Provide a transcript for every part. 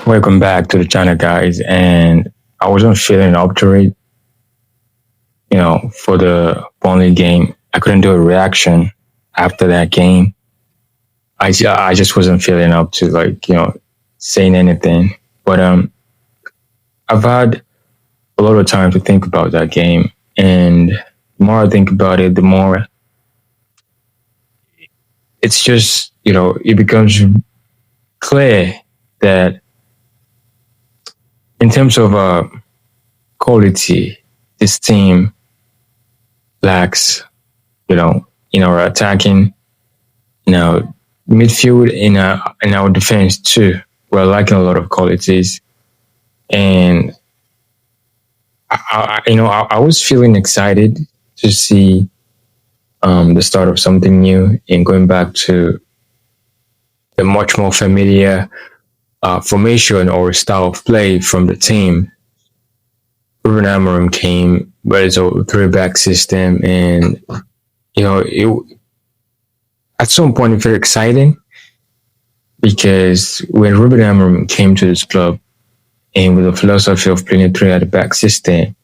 Welcome back to the channel, guys. And I wasn't feeling up to it, for the Burnley game. I couldn't do a reaction after that game. I just wasn't feeling up to saying anything. But I've had a lot of time to think about that game, and the more I think about it, the more it's just it becomes clear that in terms of quality, this team lacks, in our attacking, midfield, in our defense too. We're lacking a lot of qualities, and I was feeling excited to see the start of something new and going back to a much more familiar formation or style of play from the team. Ruben Amorim came, but it's a three-back system, and it at some point it felt exciting because when Ruben Amorim came to this club and with the philosophy of playing a three at the back system,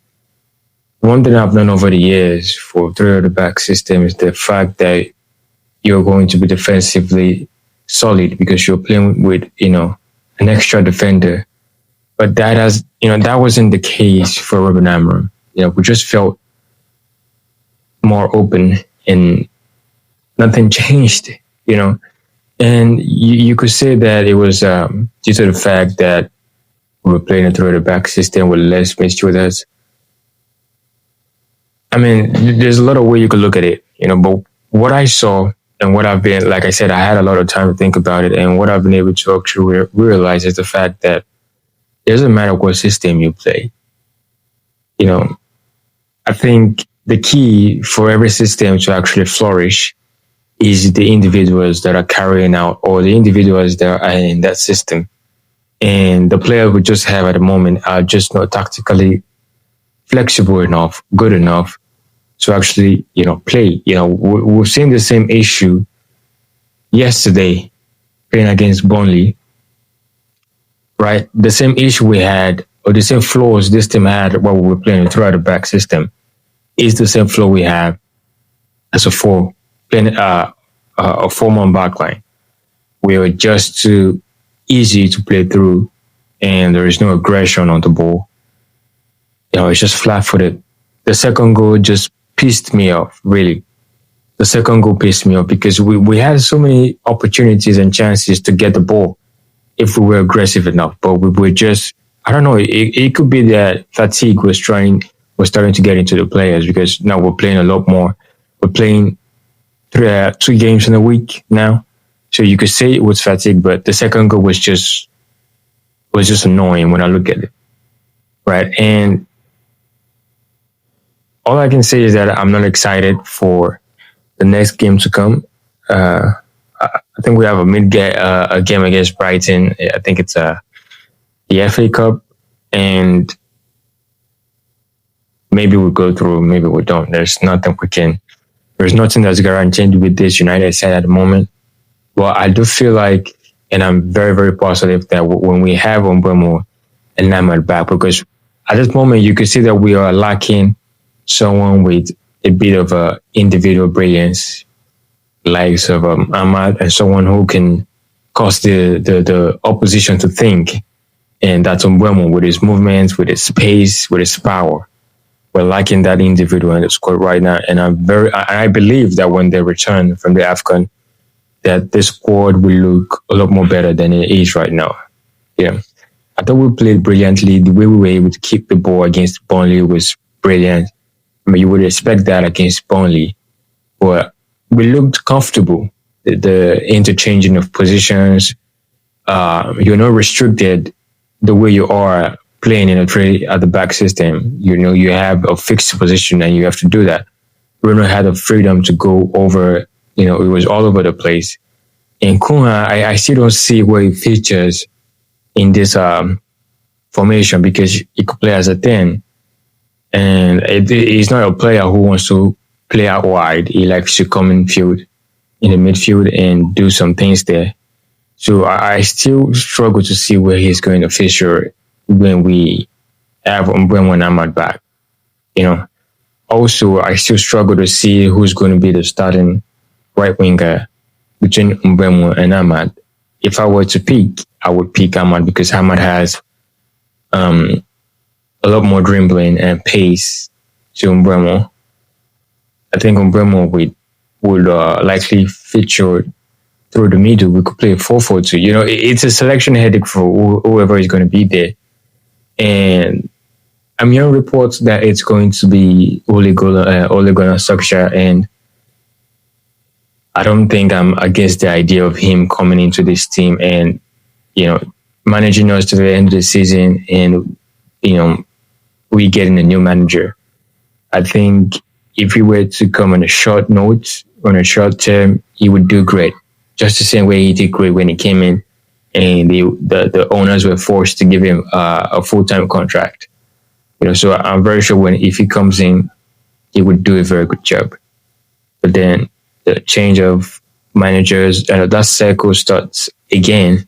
one thing I've known over the years for three at the back system is the fact that you're going to be defensively solid because you're playing with an extra defender. But that wasn't the case for Ruben Amorim. We just felt more open and nothing changed, And you could say that it was due to the fact that we were playing a through the back system with less midfielders. I mean, there's a lot of ways you could look at it, but what I saw and what I've been, like I said, I had a lot of time to think about it, and what I've been able to actually realize is the fact that it doesn't matter what system you play. I think the key for every system to actually flourish is the individuals that are carrying out or the individuals that are in that system. And the players we just have at the moment are just not tactically flexible enough, good enough to actually, play. We've seen the same issue yesterday playing against Burnley, right? The same issue we had, or the same flaws this team had while we were playing throughout the back system, is the same flaw we have as a playing a four-man backline. We are just too easy to play through, and there is no aggression on the ball. It's just flat-footed. The second goal just pissed me off, really. The second goal pissed me off because we had so many opportunities and chances to get the ball if we were aggressive enough, but we were just, I don't know, it could be that fatigue was starting to get into the players because now we're playing a lot more. We're playing two games in a week now. So you could say it was fatigue, but the second goal was just annoying when I look at it. Right. And all I can say is that I'm not excited for the next game to come. I think we have a game against Brighton. I think it's the FA Cup, and maybe we go through, maybe we don't. There's nothing that's guaranteed with this United side at the moment. Well, I do feel like, and I'm very, very positive that when we have Mbeumo and Amad back, because at this moment you can see that we are lacking someone with a bit of individual brilliance, likes of Amad, and someone who can cause the opposition to think. And that's Mbeumo with his movements, with his pace, with his power. We're lacking that individual in the squad right now, and I believe that when they return from the AFCON, that this squad will look a lot more better than it is right now. Yeah, I thought we played brilliantly. The way we were able to keep the ball against Burnley was brilliant. I mean, you would expect that against Burnley, but we looked comfortable. The interchanging of positions, you're not restricted the way you are playing in a three at the back system. You have a fixed position and you have to do that. Bruno had the freedom to go over, it was all over the place. And Kunha, I still don't see where he features in this formation because he could play as a 10. And he's not a player who wants to play out wide. He likes to come in the midfield and do some things there. So I still struggle to see where he's going to feature when we have Mbeumo and Amad back. You know, also I still struggle to see who's going to be the starting right winger between Mbeumo and Amad. If I were to pick, I would pick Amad because Amad has um, a lot more dribbling and pace to Mbeumo. I think Mbeumo would likely feature through the middle. We could play 4-4-2. You know, it's a selection headache for whoever is going to be there. And I'm hearing reports that it's going to be Ole Gunnar Solskjaer, and I don't think I'm against the idea of him coming into this team and, you know, managing us to the end of the season and, you know, we getting a new manager. I think if he were to come on a short note, on a short term, he would do great. Just the same way he did great when he came in and the owners were forced to give him a full-time contract. You know, so I'm very sure if he comes in, he would do a very good job. But then the change of managers, that cycle starts again.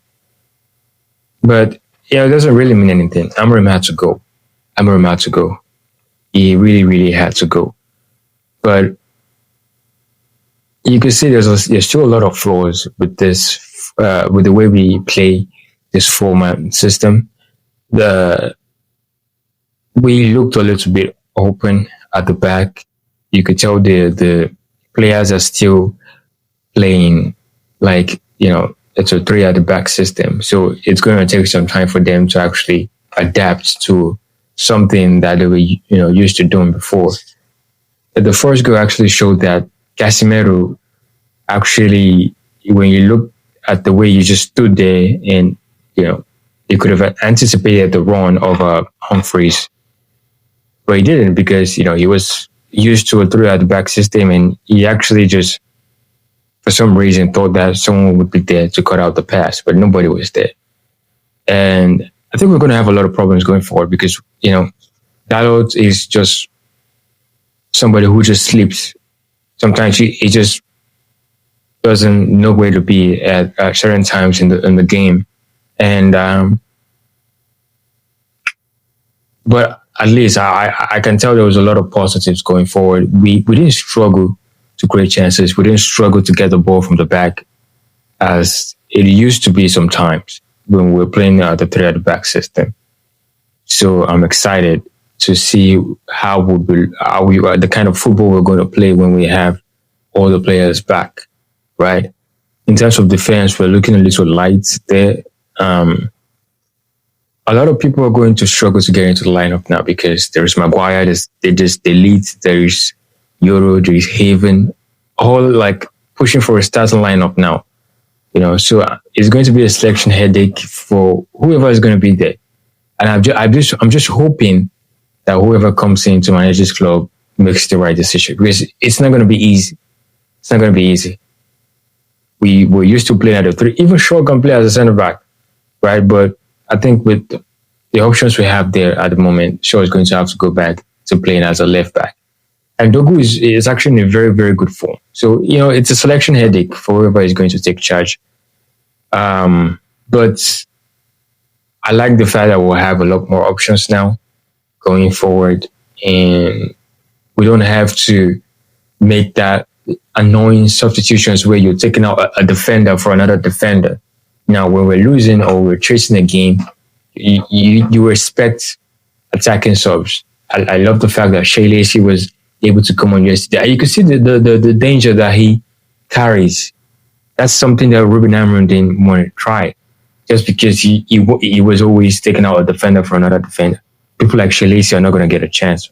But yeah, it doesn't really mean anything. Amorim had to go. Amorim had to go. He really, really had to go. But you can see there's still a lot of flaws with this, with the way we play this format system. We looked a little bit open at the back. You could tell the players are still playing like, you know, it's a 3 at the back system. So it's going to take some time for them to actually adapt to something that they were, you know, used to doing before. The first goal actually showed that Casemiro actually, when you look at the way you just stood there and, you know, you could have anticipated the run of Humphreys, but he didn't because, you know, he was used to a 3 at the back system and he actually just, for some reason, thought that someone would be there to cut out the pass, but nobody was there. And I think we're going to have a lot of problems going forward because, you know, Dalot is just somebody who just sleeps. Sometimes he just doesn't know where to be at certain times in the game. And but at least I can tell there was a lot of positives going forward. We didn't struggle to create chances. We didn't struggle to get the ball from the back as it used to be sometimes when we were playing the 3 at the back system. So I'm excited to see how we the kind of football we're going to play when we have all the players back, right? In terms of defense, we're looking a little light there. A lot of people are going to struggle to get into the lineup now because there's Maguire, there's Delete, there's Euro, there's Haven, all like pushing for a starting lineup now. You know, so it's going to be a selection headache for whoever is going to be there. And I'm just hoping that whoever comes in to manage this club makes the right decision because it's not going to be easy. It's not going to be easy. We were used to playing at the 3, even Shaw can play as a centre back, right? But I think with the options we have there at the moment, Shaw is going to have to go back to playing as a left back. And Dogu is actually in a very, very good form. So, you know, it's a selection headache for whoever is going to take charge. But I like the fact that we'll have a lot more options now going forward. And we don't have to make that annoying substitutions where you're taking out a defender for another defender. Now, when we're losing or we're chasing a game, you respect attacking subs. I love the fact that Shea Lacey was able to come on yesterday. You can see the danger that he carries. That's something that Ruben Amorim didn't want to try, just because he was always taking out a defender for another defender. People like Shea Lacey are not going to get a chance.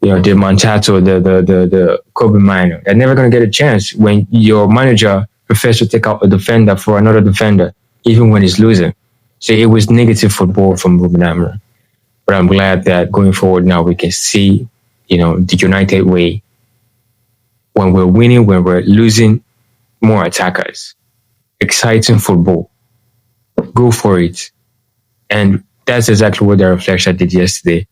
You know, the Manchato, the Kobe Minor, they're never going to get a chance when your manager prefers to take out a defender for another defender, even when he's losing. So it was negative football from Ruben Amorim. But I'm glad that going forward now we can see, you know, the United way. When we're winning, when we're losing, more attackers. Exciting football. Go for it. And that's exactly what Darren Fletcher did yesterday.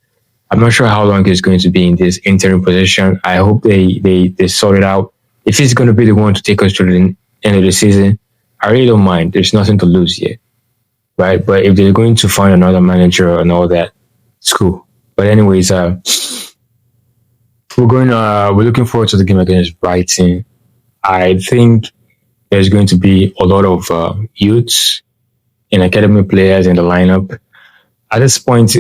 I'm not sure how long he's going to be in this interim position. I hope they sort it out. If he's going to be the one to take us to the end of the season, I really don't mind. There's nothing to lose here, right? But if they're going to find another manager and all that, it's cool. But anyways, we're looking forward to the game against Brighton. I think there's going to be a lot of youths and academy players in the lineup. At this point,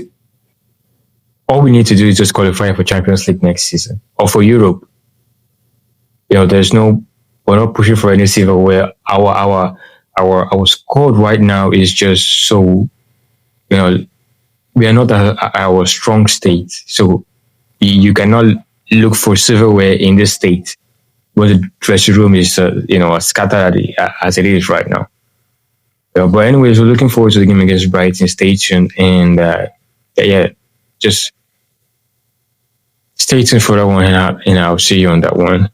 all we need to do is just qualify for Champions League next season or for Europe. There's no, we're not pushing for any silverware. Our squad right now is just so, we are not at our strong state. So you cannot look for silverware in this state when the dressing room is, as scattered as it is right now. But anyways, we're looking forward to the game against Brighton. Stay tuned, and just stay tuned for that one, and I'll see you on that one.